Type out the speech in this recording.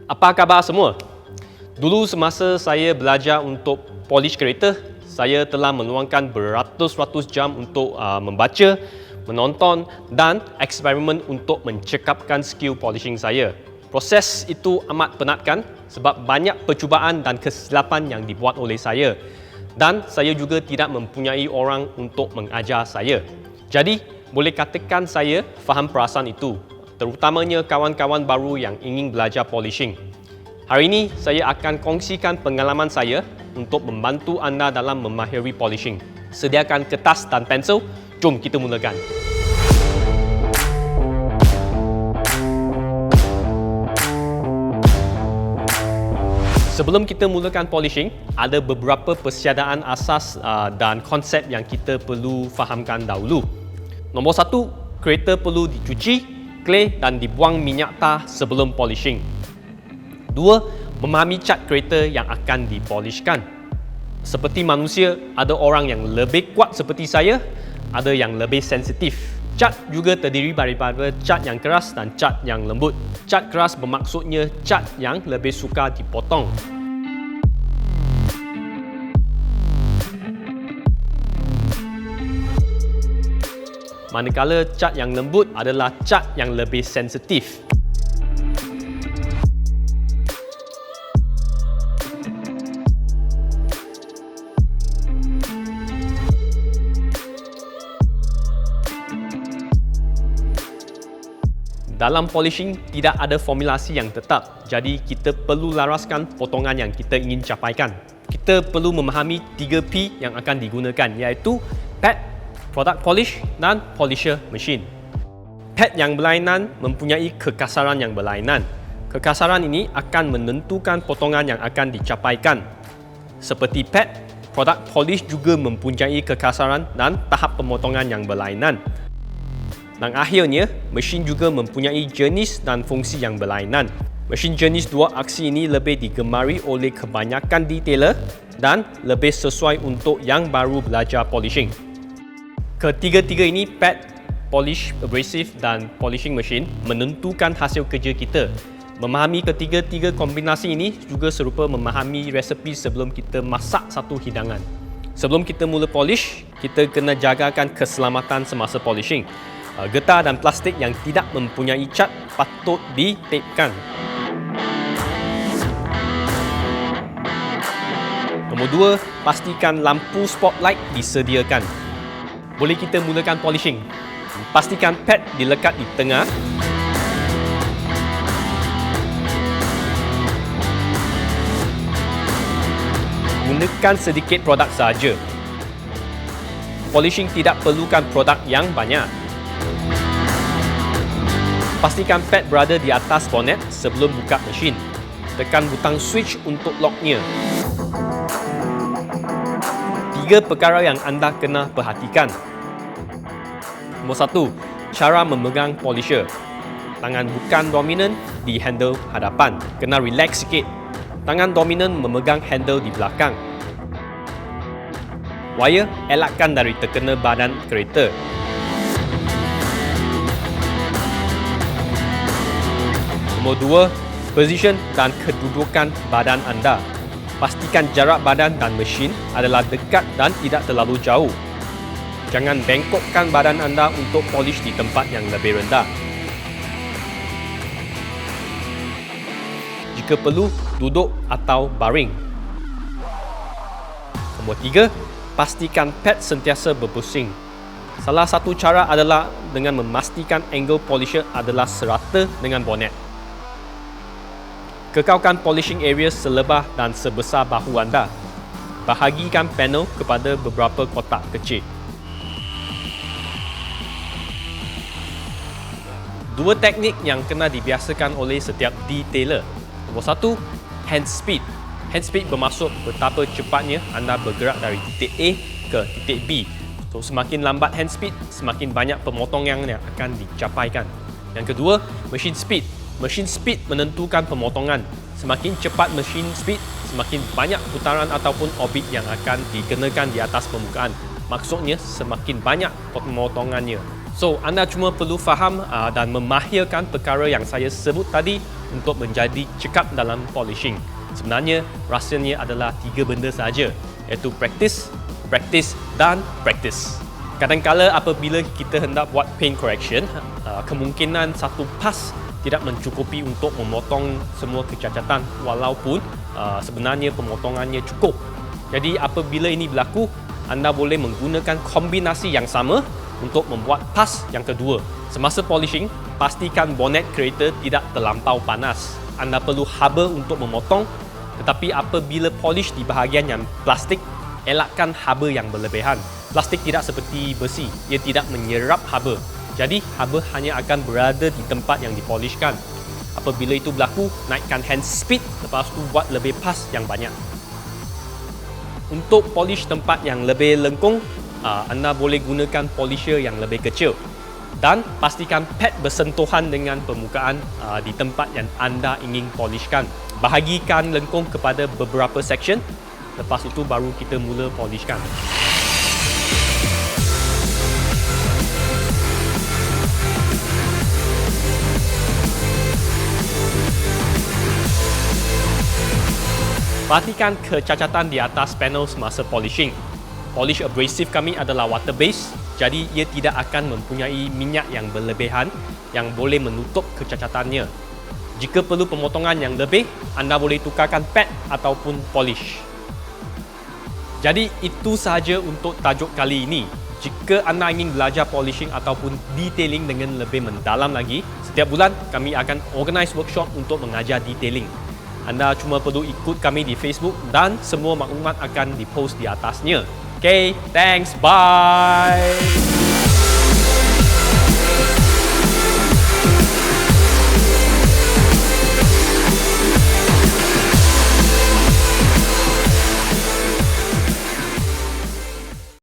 Apa khabar semua? Dulu semasa saya belajar untuk polish kereta, saya telah meluangkan beratus-ratus jam untuk membaca, menonton dan eksperimen untuk mencekapkan skill polishing saya. Proses itu amat penatkan sebab banyak percubaan dan kesilapan yang dibuat oleh saya. Dan saya juga tidak mempunyai orang untuk mengajar saya. Jadi, boleh katakan saya faham perasaan itu, terutamanya kawan-kawan baru yang ingin belajar polishing. Hari ini, saya akan kongsikan pengalaman saya untuk membantu anda dalam memahiri polishing. Sediakan kertas dan pensel, jom kita mulakan. Sebelum kita mulakan polishing, ada beberapa persiadaan asas dan konsep yang kita perlu fahamkan dahulu. Nombor 1, kereta perlu dicuci, clay dan dibuang minyak tar sebelum polishing. 2, memahami cat kereta yang akan dipolishkan. Seperti manusia, ada orang yang lebih kuat seperti saya, ada yang lebih sensitif. Cat juga terdiri daripada cat yang keras dan cat yang lembut. Cat keras bermaksudnya cat yang lebih suka dipotong. Manakala cat yang lembut adalah cat yang lebih sensitif. Dalam polishing, tidak ada formulasi yang tetap, jadi kita perlu laraskan potongan yang kita ingin capaikan. Kita perlu memahami 3P yang akan digunakan, iaitu pad, product polish dan polisher machine. Pad yang berlainan mempunyai kekasaran yang berlainan. Kekasaran ini akan menentukan potongan yang akan dicapaikan. Seperti pad, product polish juga mempunyai kekasaran dan tahap pemotongan yang berlainan. Dan akhirnya, mesin juga mempunyai jenis dan fungsi yang berlainan. Mesin jenis 2 aksi ini lebih digemari oleh kebanyakan detailer dan lebih sesuai untuk yang baru belajar polishing. Ketiga-tiga ini, pad, polish, abrasive dan polishing machine menentukan hasil kerja kita. Memahami ketiga-tiga kombinasi ini juga serupa memahami resepi sebelum kita masak satu hidangan. Sebelum kita mula polish, kita kena jagakan keselamatan semasa polishing. Getah dan plastik yang tidak mempunyai cat patut ditepkan. Nombor 2, pastikan lampu spotlight disediakan. Boleh kita mulakan polishing. Pastikan pad dilekat di tengah. Gunakan sedikit produk sahaja. Polishing tidak perlukan produk yang banyak. Pastikan pad berada di atas bonet sebelum buka mesin. Tekan butang switch untuk locknya. 3 perkara yang anda kena perhatikan. Nombor 1, cara memegang polisher. Tangan bukan dominan di handle hadapan. Kena relax sikit. Tangan dominan memegang handle di belakang. Wire elakkan dari terkena badan kereta. Nombor 2, position dan kedudukan badan anda. Pastikan jarak badan dan mesin adalah dekat dan tidak terlalu jauh. Jangan bengkokkan badan anda untuk polish di tempat yang lebih rendah. Jika perlu, duduk atau baring. Nombor 3, pastikan pad sentiasa berpusing. Salah satu cara adalah dengan memastikan angle polisher adalah serata dengan bonet. Kekalkan polishing area selebar dan sebesar bahu anda. Bahagikan panel kepada beberapa kotak kecil. 2 teknik yang kena dibiasakan oleh setiap detailer. Nombor 1, hand speed. Hand speed bermaksud betapa cepatnya anda bergerak dari titik A ke titik B. So, semakin lambat hand speed, semakin banyak pemotongan yang akan dicapaikan. Yang kedua, machine speed. Machine speed menentukan pemotongan. Semakin cepat machine speed, semakin banyak putaran ataupun orbit yang akan dikenakan di atas permukaan. Maksudnya, semakin banyak pemotongannya. So, anda cuma perlu faham dan memahirkan perkara yang saya sebut tadi untuk menjadi cekap dalam polishing. Sebenarnya, rahsianya adalah 3 benda sahaja, iaitu practice, practice dan practice. Kadang-kala apabila kita hendak buat paint correction, kemungkinan satu pas tidak mencukupi untuk memotong semua kecacatan walaupun sebenarnya pemotongannya cukup. Jadi apabila ini berlaku, anda boleh menggunakan kombinasi yang sama untuk membuat pas yang kedua. Semasa polishing, pastikan bonnet kereta tidak terlampau panas. Anda perlu haba untuk memotong, tetapi apabila polish di bahagian yang plastik, elakkan haba yang berlebihan. Plastik tidak seperti besi, ia tidak menyerap haba. Jadi, haba hanya akan berada di tempat yang dipolishkan. Apabila itu berlaku, naikkan hand speed, lepas tu buat lebih pas yang banyak. Untuk polish tempat yang lebih lengkung, anda boleh gunakan polisher yang lebih kecil. Dan pastikan pad bersentuhan dengan permukaan di tempat yang anda ingin polishkan. Bahagikan lengkung kepada beberapa section, lepas itu baru kita mula polishkan. Perhatikan kecacatan di atas panel semasa polishing. Polish abrasive kami adalah water based, jadi ia tidak akan mempunyai minyak yang berlebihan yang boleh menutup kecacatannya. Jika perlu pemotongan yang lebih, anda boleh tukarkan pad ataupun polish. Jadi itu sahaja untuk tajuk kali ini. Jika anda ingin belajar polishing ataupun detailing dengan lebih mendalam lagi, setiap bulan kami akan organize workshop untuk mengajar detailing. Anda cuma perlu ikut kami di Facebook dan semua maklumat akan dipost di atasnya. Okay, thanks, bye!